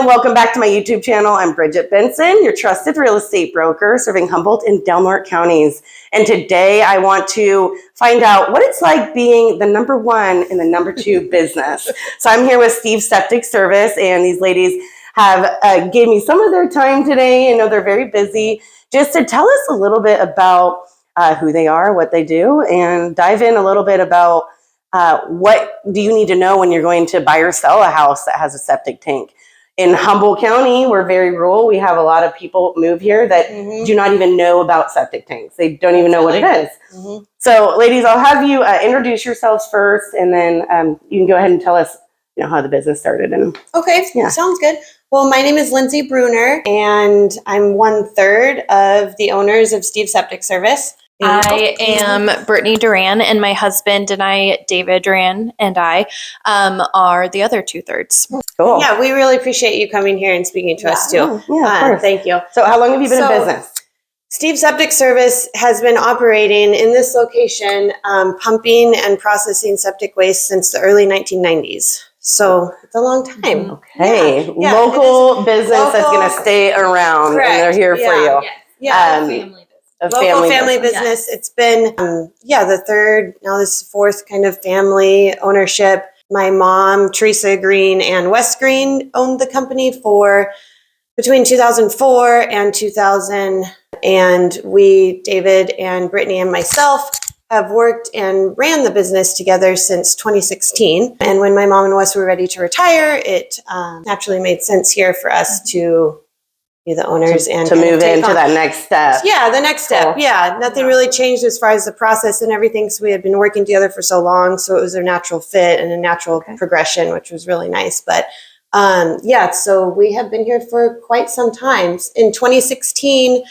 welcome back to my YouTube channel. I'm Bridget Benson, your trusted real estate broker serving Humboldt and Norte Counties. And today I want to find out what it's like being the number one and the number two business. So I'm here with Steve Septic Service, and these ladies have gave me some of their time today. I know they're very busy, just to tell us a little bit about who they are, what they do, and dive in a little bit about what do you need to know when you're going to buy or sell a house that has a septic tank. In Humboldt County, we're very rural. We have a lot of people move here that do not even know about septic tanks. They don't even know what it is. So, ladies, I'll have you introduce yourselves first, and then you can go ahead and tell us, how the business started. Okay, sounds good. Well, my name is Lindsay Bruner, and I'm 1/3 of the owners of Steve Septic Service. I am Brittany Duran, and my husband and I, David Duran, and I are the other 2/3. Cool. Yeah, we really appreciate you coming here and speaking to us too. Thank you. So how long have you been in business? Steve Septic Service has been operating in this location, pumping and processing septic waste since the early 1990s. So it's a long time. Okay. Local business that's going to stay around. Correct. And they're here for you. Family. Local family business. Yes. It's been, the third, now this is fourth kind of family ownership. My mom, Teresa Green and Wes Green, owned the company for between 2004 and 2000. And we, David and Brittany and myself, have worked and ran the business together since 2016. And when my mom and Wes were ready to retire, it naturally made sense here for us to be the owners and to move into that next step. Yeah, the next step. Cool. Yeah, nothing really changed as far as the process and everything. So we had been working together for so long, so it was a natural fit and a natural progression, which was really nice. But so we have been here for quite some time. In 2016,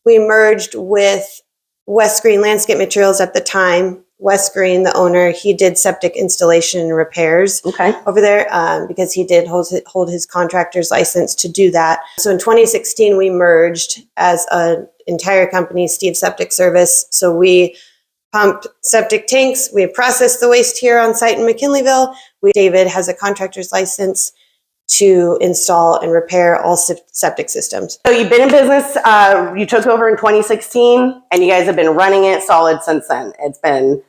we merged with Wes Green Landscape Materials at the time. Wes Green, the owner, he did septic installation and repairs over there because he did hold his contractor's license to do that. So in 2016, we merged as an entire company, Steve Septic Service. So we pump septic tanks. We process the waste here on site in McKinleyville. David has a contractor's license to install and repair all septic systems. So you've been in business, you took over in 2016, and you guys have been running it solid since then. It's been,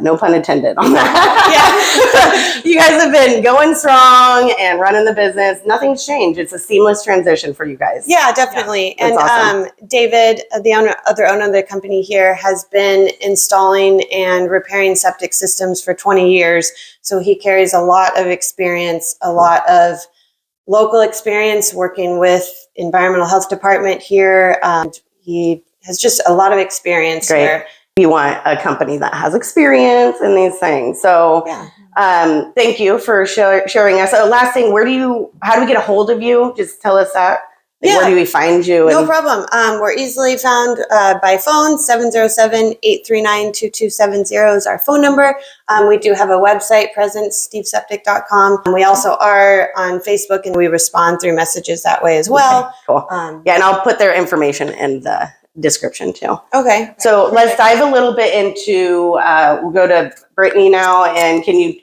no pun intended on that. You guys have been going strong and running the business. Nothing's changed. It's a seamless transition for you guys. Yeah, definitely. Yeah, and awesome. David, the other owner of the company here, has been installing and repairing septic systems for 20 years. So he carries a lot of experience, a lot of local experience working with environmental health department here. He has just a lot of experience here. You want a company that has experience in these things. So thank you for sharing us. So last thing, how do we get a hold of you? Just tell us that. Where do we find you? No problem. We're easily found by phone. 707-839-2270 is our phone number. We do have a website present, steveseptic.com. We also are on Facebook, and we respond through messages that way as well. Okay, cool. And I'll put their information in the description too. Okay. So let's dive a little bit into, we'll go to Brittany now, and can you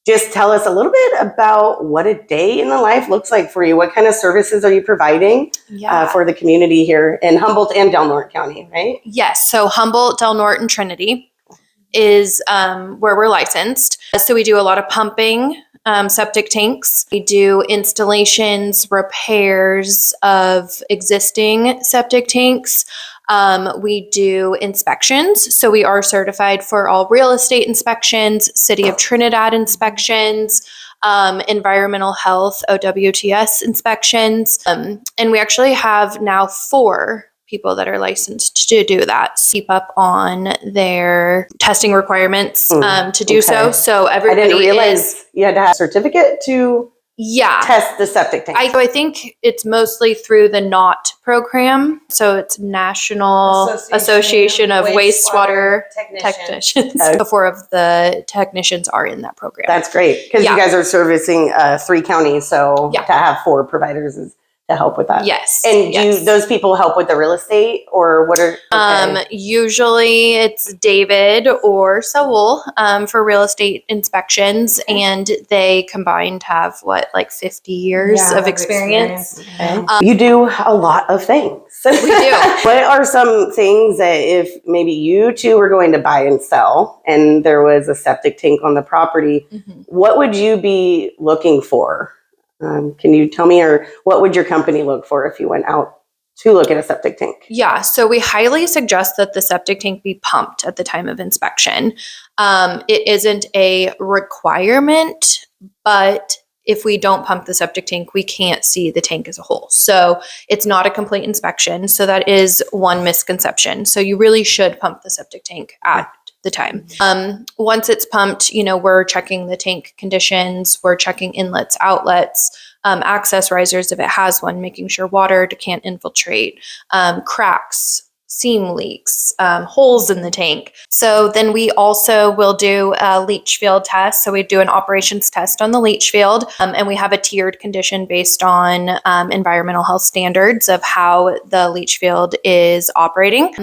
just tell us a little bit about what a day in the life looks like for you? What kind of services are you providing for the community here in Humboldt and Norte County, right? Yes. So Humboldt, Norte, and Trinity is where we're licensed. So we do a lot of pumping, septic tanks. We do installations, repairs of existing septic tanks. We do inspections. So we are certified for all real estate inspections, City of Trinidad inspections, environmental health, OWTS inspections. And we actually have now 4 people that are licensed to do that. Keep up on their testing requirements to do so. So everybody I didn't realize you had to have a certificate to test the septic tank. I think it's mostly through the NOT program. So it's National Association of Wastewater Technicians. 4 of the technicians are in that program. That's great, because you guys are servicing 3 counties. So to have 4 providers is to help with that? Yes. And yes. those people help with the real estate, or what are? Okay. Usually it's David or Saul for real estate inspections, and they combined have like 50 years of experience. Okay. You do a lot of things. We do. What are some things that if maybe you two were going to buy and sell and there was a septic tank on the property, what would you be looking for? Can you tell me, or what would your company look for if you went out to look at a septic tank? Yeah, so we highly suggest that the septic tank be pumped at the time of inspection. It isn't a requirement, but if we don't pump the septic tank, we can't see the tank as a whole. So it's not a complete inspection. So that is one misconception. So you really should pump the septic tank at the time. Once it's pumped, we're checking the tank conditions, we're checking inlets, outlets, access risers if it has one, making sure water can't infiltrate, cracks, seam leaks, holes in the tank. So then we also will do a leach field test. So we do an operations test on the leach field, and we have a tiered condition based on environmental health standards of how the leach field is operating.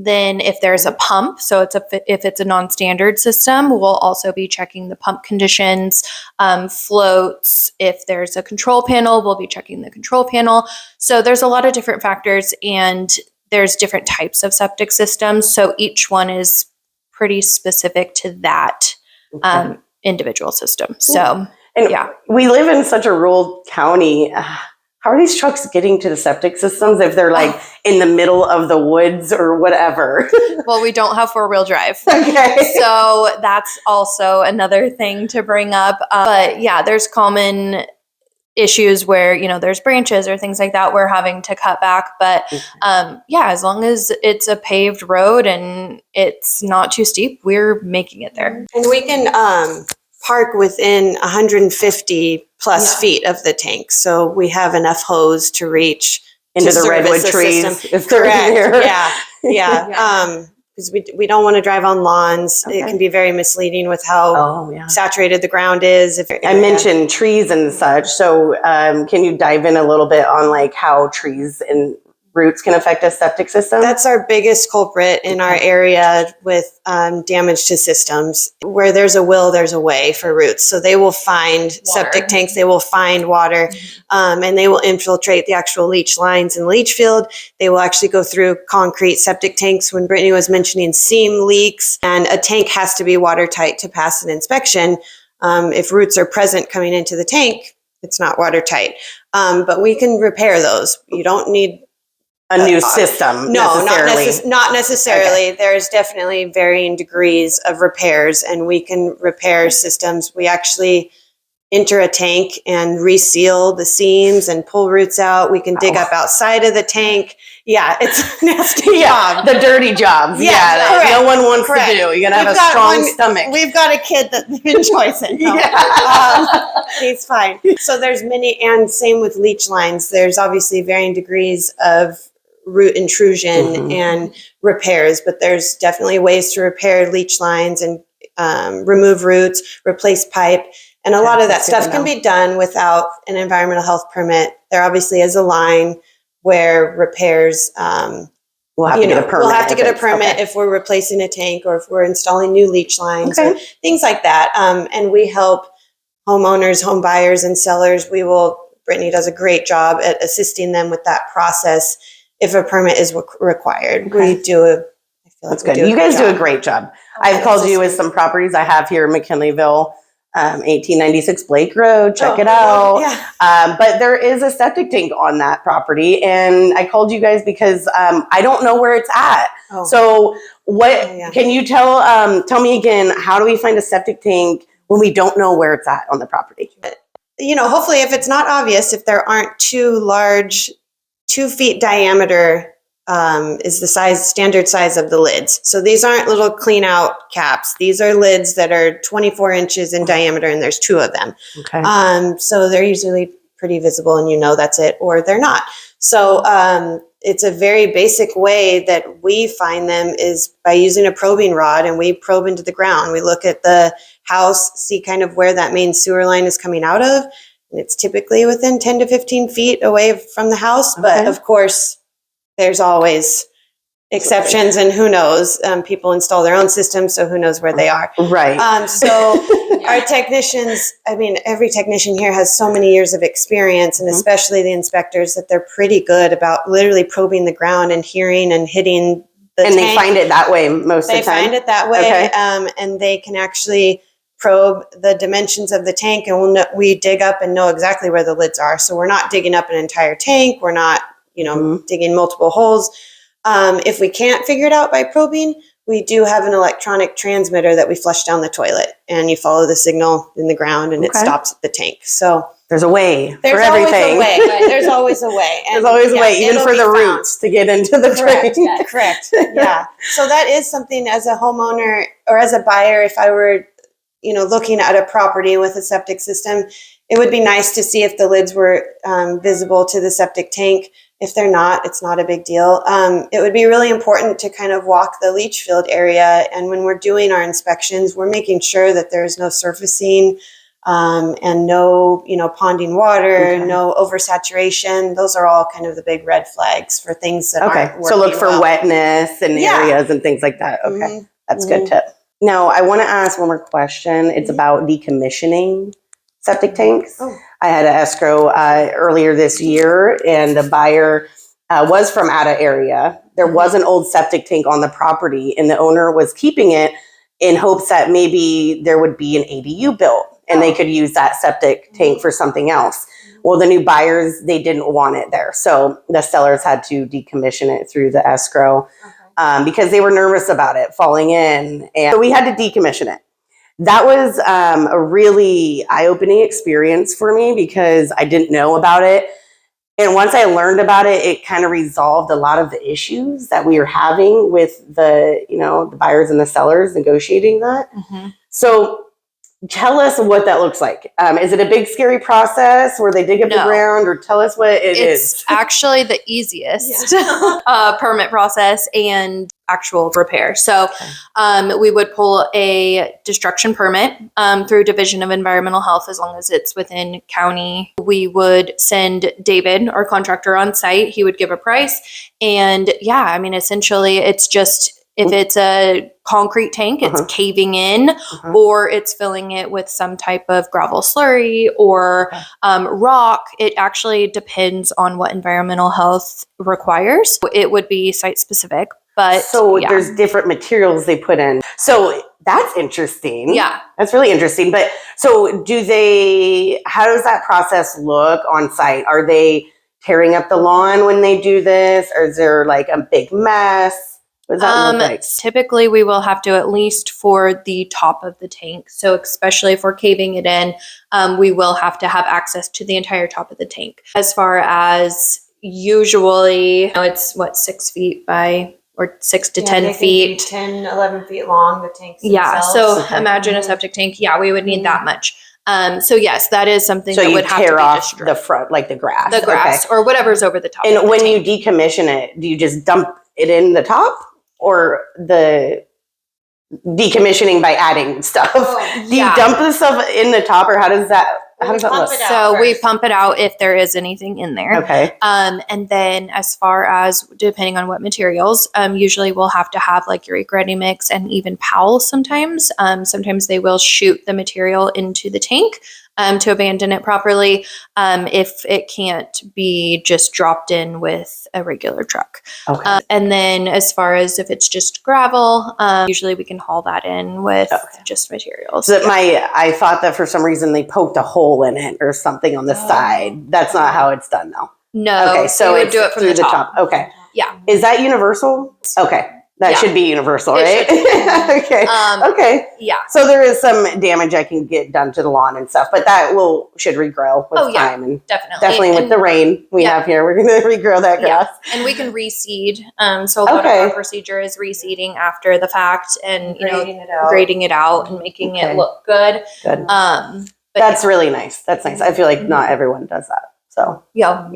Then if there's a pump, so if it's a non-standard system, we'll also be checking the pump conditions, floats. If there's a control panel, we'll be checking the control panel. So there's a lot of different factors, and there's different types of septic systems. So each one is pretty specific to that individual system. So, and we live in such a rural county. How are these trucks getting to the septic systems if they're like in the middle of the woods or whatever? Well, we don't have 4-wheel drive. Okay. So that's also another thing to bring up. But yeah, there's common issues where, there's branches or things like that we're having to cut back. But as long as it's a paved road and it's not too steep, we're making it there. And we can park within 150 plus feet of the tank. So we have enough hose to reach into the redwood trees. If they're here. Yeah. Because we don't want to drive on lawns. Okay. It can be very misleading with how saturated the ground is. I mentioned trees and such. So can you dive in a little bit on like how trees and roots can affect a septic system? That's our biggest culprit in our area with damage to systems. Where there's a will, there's a way for roots. So they will find septic tanks, they will find water, and they will infiltrate the actual leach lines in the leach field. They will actually go through concrete septic tanks. When Brittany was mentioning seam leaks, and a tank has to be watertight to pass an inspection. If roots are present coming into the tank, it's not watertight. But we can repair those. You don't need a new system. No, not necessarily. Okay. There's definitely varying degrees of repairs, and we can repair systems. We actually enter a tank and reseal the seams and pull roots out. We can dig up outside of the tank. Yeah, it's a nasty job. The dirty jobs. That no one wants to do. You gotta have a strong stomach. We've got a kid that enjoys it. He's fine. So there's many, and same with leach lines. There's obviously varying degrees of root intrusion and repairs, but there's definitely ways to repair leach lines and remove roots, replace pipe. And a lot of that stuff can be done without an environmental health permit. There obviously is a line where repairs, we'll have to get a permit if we're replacing a tank or if we're installing new leach lines or things like that. And we help homeowners, home buyers, and sellers. Brittany does a great job at assisting them with that process if a permit is required. Okay. We do That's good. You guys do a great job. I've called you with some properties I have here in McKinleyville, 1896 Blake Road. Check it out. Yeah. But there is a septic tank on that property, and I called you guys because I don't know where it's at. Oh. So can you tell me again, how do we find a septic tank when we don't know where it's at on the property? Hopefully if it's not obvious, if there aren't too large, 2 feet diameter is the standard size of the lids. So these aren't little clean out caps. These are lids that are 24 inches in diameter, and there's 2 of them. Okay. So they're usually pretty visible, and that's it, or they're not. So it's a very basic way that we find them is by using a probing rod, and we probe into the ground. We look at the house, see kind of where that main sewer line is coming out of, It's typically within 10 to 15 feet away from the house, but Okay. of course, there's always exceptions, and who knows? People install their own systems, so who knows where they are. Right. So our technicians, I mean, every technician here has so many years of experience, and especially the inspectors, that they're pretty good about literally probing the ground and hearing and hitting the And tank. they find it that way most of They the time? find it that way, Okay. and they can actually probe the dimensions of the tank, and we dig up and know exactly where the lids are. So we're not digging up an entire tank. We're not, digging multiple holes. If we can't figure it out by probing, we do have an electronic transmitter that we flush down the toilet, and you follow the signal in the ground, and it Okay. stops at the tank. So There's a way there's for always everything. a way. There's always a way. There's always a way, even it'll for be the found. roots to get into the Correct. drain. Correct. Yeah. So that is something, as a homeowner or as a buyer, if I were, looking at a property with a septic system, it would be nice to see if the lids were visible to the septic tank. If they're not, it's not a big deal. It would be really important to kind of walk the leach field area. And when we're doing our inspections, we're making sure that there's no surfacing and no, ponding water, Okay. no oversaturation. Those are all kind of the big red flags for things that Okay. aren't So look working for well. wetness in Yeah. areas and things like that. Okay. Mhm. That's a good tip. Now, I want to ask one more question. It's about decommissioning septic tanks. Oh. I had an escrow earlier this year, and the buyer was from out of area. There was an old septic tank on the property, and the owner was keeping it in hopes that maybe there would be an ADU built, and they could use that septic tank for something else. Well, the new buyers, they didn't want it there. So the sellers had to decommission it through the escrow. Because they were nervous about it falling in. And so we had to decommission it. That was a really eye-opening experience for me because I didn't know about it. And once I learned about it, it kind of resolved a lot of the issues that we were having with the buyers and the sellers negotiating that. So tell us what that looks like. Is it a big, scary process where they dig up the No. ground, or tell us what it is? It's actually the easiest permit process and actual repair. So we would pull a destruction permit through Division of Environmental Health as long as it's within county. We would send David, our contractor, on site. He would give a price. And essentially it's just, if it's a concrete tank, it's caving in, or it's filling it with some type of gravel slurry or rock. It actually depends on what environmental health requires. It would be site specific, but there's different materials they put in. So that's interesting. Yeah. That's really interesting. But so how does that process look on site? Are they tearing up the lawn when they do this? Or is there like a big mess? What does that look like? Typically, we will have to, at least for the top of the tank. So especially if we're caving it in, we will have to have access to the entire top of the tank. As far as usually, it's 6 feet by, or 6 to 10 feet. 10, 11 feet long, the tanks Yeah. themselves. So imagine a septic tank. Yeah, we would need that much. So yes, that is something So that you would have to tear be off destroyed. the front, like the grass. The grass or whatever's over the top. And of the when tank. you decommission it, do you just dump it in the top, or the decommissioning by adding stuff? Do you dump the stuff in the top, or how does that look? So we pump it out if there is anything in there. Okay. And then as far as depending on what materials, usually we'll have to have like Eureka Ready Mix and even Powell sometimes. Sometimes they will shoot the material into the tank to abandon it properly if it can't be just dropped in with a regular truck. Okay. And then as far as if it's just gravel, usually we can haul that in with just materials. So I thought that for some reason they poked a hole in it or something on the side. That's not how it's done, though. No. Okay, so we would it's do it from through the top. Okay. Yeah. Is that universal? Okay. That should be universal, It right? should Okay. Okay. Yeah. So there is some damage I can get done to the lawn and stuff, but that should regrow with time, and definitely. with the rain we have here, we're going to regrow that grass. Yeah. And we can reseed. So a lot of our procedure is reseeding after the fact, and grading it out and making it look good. Good. But That's really nice. That's nice. I feel like not everyone does that. So yeah.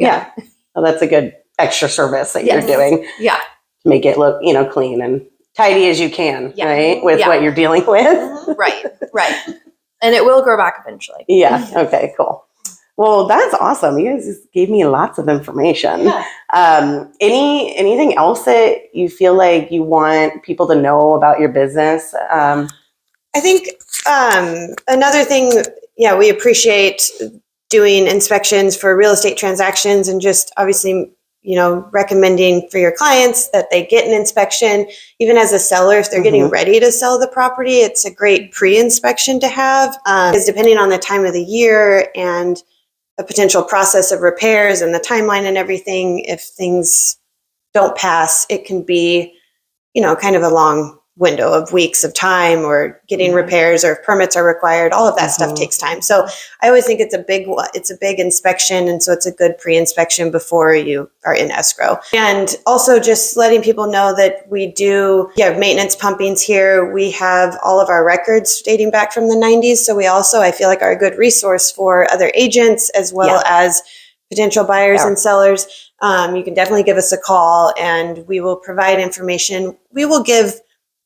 Well, that's a good extra service that you're doing. Yeah. To make it look, clean and tidy as you can, right? With what you're dealing with. Right. And it will grow back eventually. Yeah. Okay, cool. Well, that's awesome. You guys just gave me lots of information. Yeah. Anything else that you feel like you want people to know about your business? I think another thing, yeah, we appreciate doing inspections for real estate transactions and just obviously, recommending for your clients that they get an inspection. Even as a seller, if they're getting ready to sell the property, it's a great pre-inspection to have, because depending on the time of the year and a potential process of repairs and the timeline and everything, if things don't pass, it can be, kind of a long window of weeks of time, or getting repairs, or if permits are required. All of that stuff takes time. So I always think it's a big inspection. And so it's a good pre-inspection before you are in escrow. And also just letting people know that we have maintenance pumpings here. We have all of our records dating back from the 90s. So we also, I feel like, are a good resource for other agents as well as potential buyers and sellers. You can definitely give us a call and we will provide information. We will give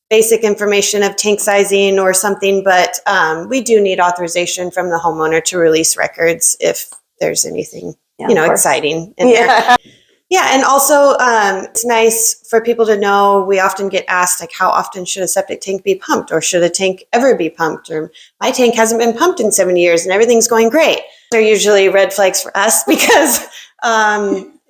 basic information of tank sizing or something, but we do need authorization from the homeowner to release records if there's anything, exciting in there. Yeah, and also it's nice for people to know. We often get asked, like, how often should a septic tank be pumped, or should a tank ever be pumped? Or my tank hasn't been pumped in 7 years and everything's going great. They're usually red flags for us because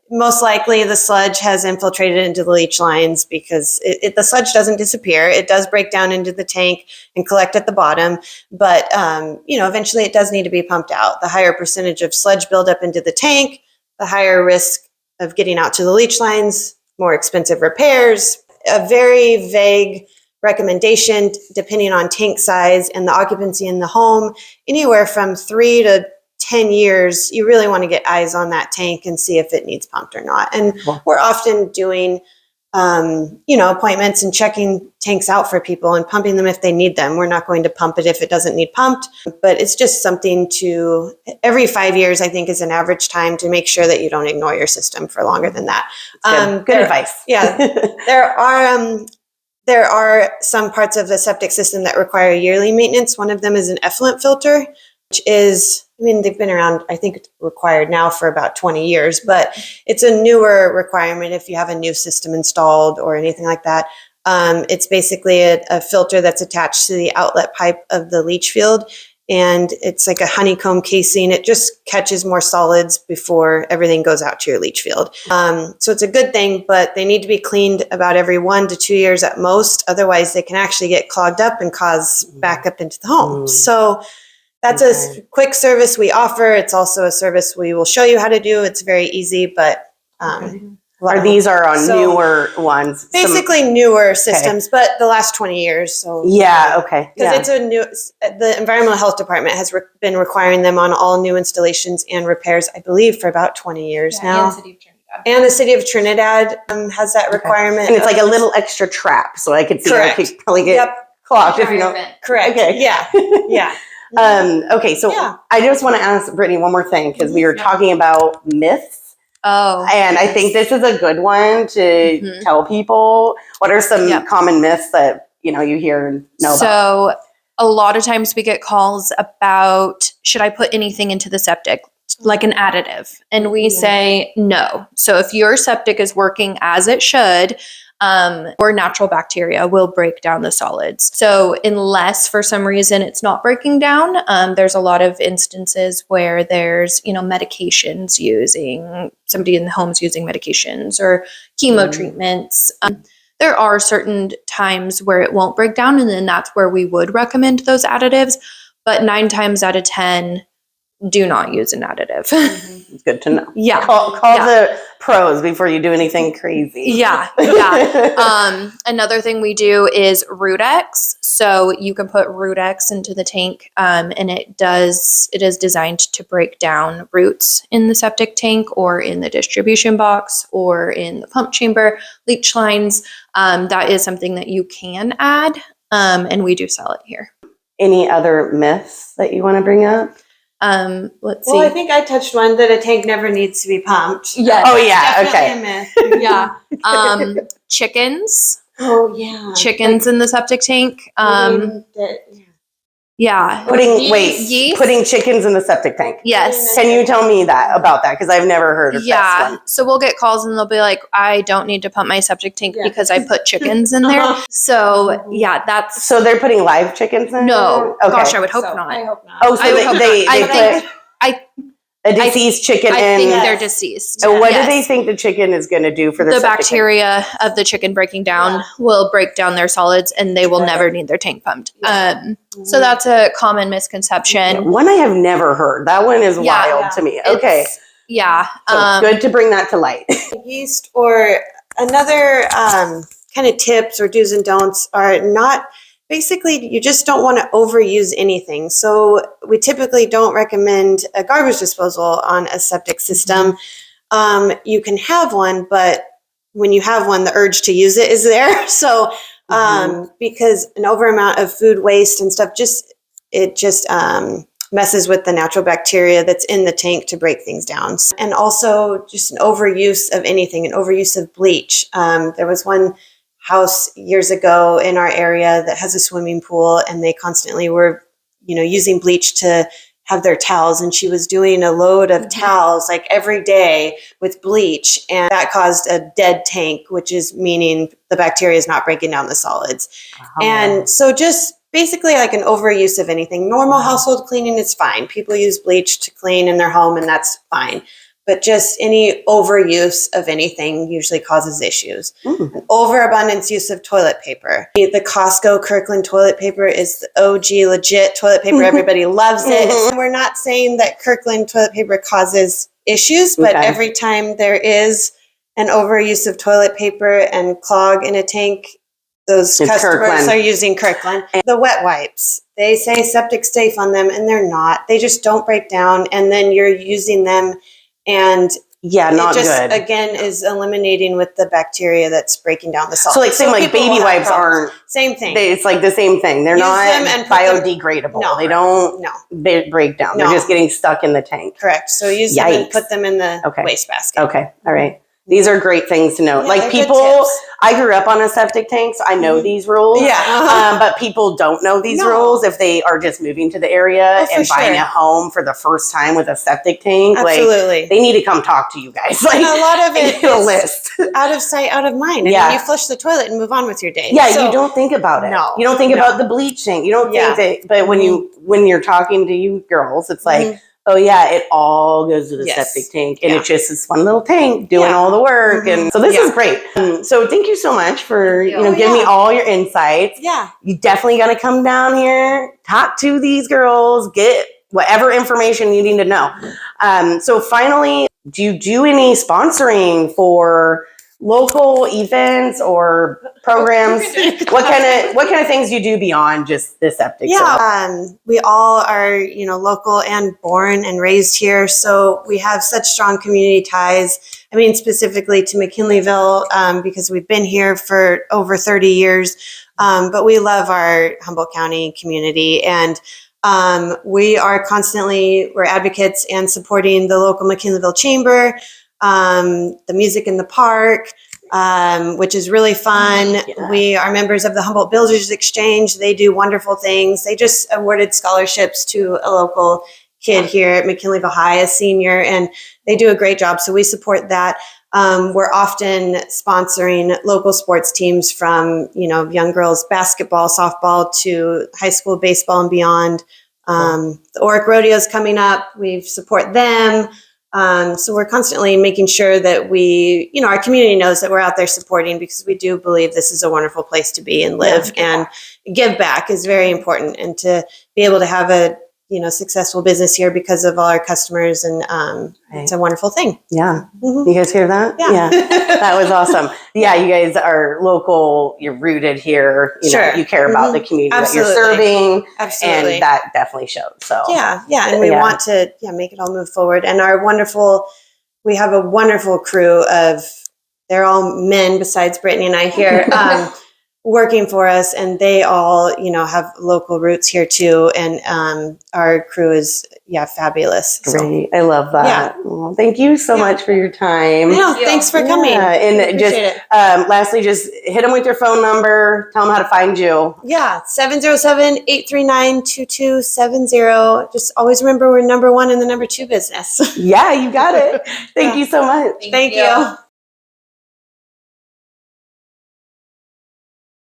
most likely the sludge has infiltrated into the leach lines, because the sludge doesn't disappear. It does break down into the tank and collect at the bottom, but eventually it does need to be pumped out. The higher percentage of sludge buildup into the tank, the higher risk of getting out to the leach lines, more expensive repairs. A very vague recommendation, depending on tank size and the occupancy in the home, anywhere from 3 to 10 years, you really want to get eyes on that tank and see if it needs pumped or not. And we're often doing, appointments and checking tanks out for people and pumping them if they need them. We're not going to pump it if it doesn't need pumped, but it's just something to, every 5 years, I think, is an average time to make sure that you don't ignore your system for longer than that. Good advice. Yeah. There are some parts of the septic system that require yearly maintenance. One of them is an effluent filter, which is, they've been around, I think it's required now for about 20 years, but it's a newer requirement if you have a new system installed or anything like that. It's basically a filter that's attached to the outlet pipe of the leach field, and it's like a honeycomb casing. It just catches more solids before everything goes out to your leach field. So it's a good thing, but they need to be cleaned about every 1 to 2 years at most. Otherwise, they can actually get clogged up and cause backup into the home. So that's a quick service we offer. It's also a service we will show you how to do. It's very easy, but these are on newer ones? Basically newer systems, but the last 20 years. So okay. Because the Environmental Health Department has been requiring them on all new installations and repairs, I believe, for about 20 years now. And the city of Trinidad has that requirement. And it's like a little extra trap, so I could see I could probably get clogged if you know. Correct. Okay. Yeah. Okay, so I just want to ask Brittany one more thing, because we were talking about myths. And I think this is a good one to tell people. What are some common myths that you hear and know about? So a lot of times we get calls about, should I put anything into the septic, like an additive? And we say no. So if your septic is working as it should, or natural bacteria will break down the solids. So unless for some reason it's not breaking down, there's a lot of instances where there's, medications somebody in the home's using medications or chemo treatments. There are certain times where it won't break down, and then that's where we would recommend those additives. But 9 times out of 10, do not use an additive. It's good to know. Yeah. Call the pros before you do anything crazy. Yeah. Another thing we do is Root-X. So you can put Root-X into the tank, and it is designed to break down roots in the septic tank or in the distribution box or in the pump chamber, leach lines. That is something that you can add, and we do sell it here. Any other myths that you want to bring up? Let's see. Well, I think I touched one, that a tank never needs to be pumped. Yes. Oh yeah. Definitely Okay. a myth. Chickens. Oh yeah. Chickens in the septic tank. Yeah. Yeast? Putting chickens in the septic tank. Yes. Can you tell me about that? Because I've never heard of this one. So we'll get calls and they'll be like, I don't need to pump my septic tank because I put chickens in there. So yeah, that's. So they're putting live chickens in? No. Okay. Gosh, I would hope not. I hope not. Oh, so they put a deceased chicken in. I think they're deceased. And what do they think the chicken is going to do for the bacteria of the chicken breaking down will break down their solids and they will never need their tank pumped. So that's a common misconception. One I have never heard. That one is wild to me. Okay. So good to bring that to light. Yeast or another kind of tips or do's and don'ts are not. Basically, you just don't want to overuse anything. So we typically don't recommend a garbage disposal on a septic system. You can have one, but when you have one, the urge to use it is there. So because an over amount of food waste and stuff, it just messes with the natural bacteria that's in the tank to break things down. And also just an overuse of anything, an overuse of bleach. There was one house years ago in our area that has a swimming pool, and they constantly were, using bleach to have their towels, and she was doing a load of towels like every day with bleach, and that caused a dead tank, which is meaning the bacteria is not breaking down the solids. And so just basically like an overuse of anything. Normal household cleaning is fine. People use bleach to clean in their home, and that's fine. But just any overuse of anything usually causes issues. An overabundance use of toilet paper. The Costco Kirkland toilet paper is the OG legit toilet paper. Everybody loves it. We're not saying that Kirkland toilet paper causes issues, but every time there is an overuse of toilet paper and clog in a tank, those customers are using Kirkland. The wet wipes. They say septic safe on them, and they're not. They just don't break down, and then you're using them. And not it just, good. Again, is eliminating with the bacteria that's breaking down the solids. So like baby wipes aren't. Same thing. It's like the same thing. They're not biodegradable. They don't break down. They're just getting stuck in the tank. Correct. So use them and put them in the wastebasket. Okay. All right. These are great things to know. Yeah, I grew up on a septic tank, so I know these rules. But people don't know these rules if they are just moving to the area and buying a home for the first time with a septic tank. Absolutely. Like, they need to come talk to you guys. Like, and a lot of it is list. out of sight, out of mind. And then you flush the toilet and move on with your day. Yeah, so, you don't think about it. No. You don't think about the bleaching. You don't think that. But when you're talking to you girls, it's like, oh yeah, it all goes to the septic tank, and it just is one little tank doing all the work. And so this is great. So thank you so much for giving me all your insights. Yeah, you definitely got to come down here, talk to these girls, get whatever information you need to know. So finally, do you do any sponsoring for local events or programs? What kind of things do you do beyond just the septic? We all are local and born and raised here, so we have such strong community ties. I mean, specifically to McKinleyville, because we've been here for over 30 years, but we love our Humboldt County community, and we're advocates and supporting the local McKinleyville Chamber, the music in the park, which is really fun. We are members of the Humboldt Builders Exchange. They do wonderful things. They just awarded scholarships to a local kid here at McKinleyville High, a senior, and they do a great job. So we support that. We're often sponsoring local sports teams from, young girls basketball, softball to high school baseball and beyond. The Oric Rodeo is coming up. We support them. So we're constantly making sure that our community knows that we're out there supporting, because we do believe this is a wonderful place to be and live, and give back is very important. And to be able to have a, successful business here because of all our customers, and it's a wonderful thing. Yeah. You guys hear that? Yeah. That was awesome. Yeah. You guys are local. You're rooted here. You care about the community that you're serving. Absolutely. And that definitely shows. So yeah. And we want to, make it all move forward. And we have a wonderful crew of, they're all men besides Brittany and I here. working for us, and they all, you know, have local roots here too. And our crew is, fabulous. So, Great. I love that. Well, thank you so much for your time. no, thanks for coming. Yeah, and just Appreciate lastly, just hit them with your phone number. Tell them how to find you. Yeah, 707-839-2270. Just always remember we're number one in the number two business. Yeah, you got it. Thank you so much. Thank you.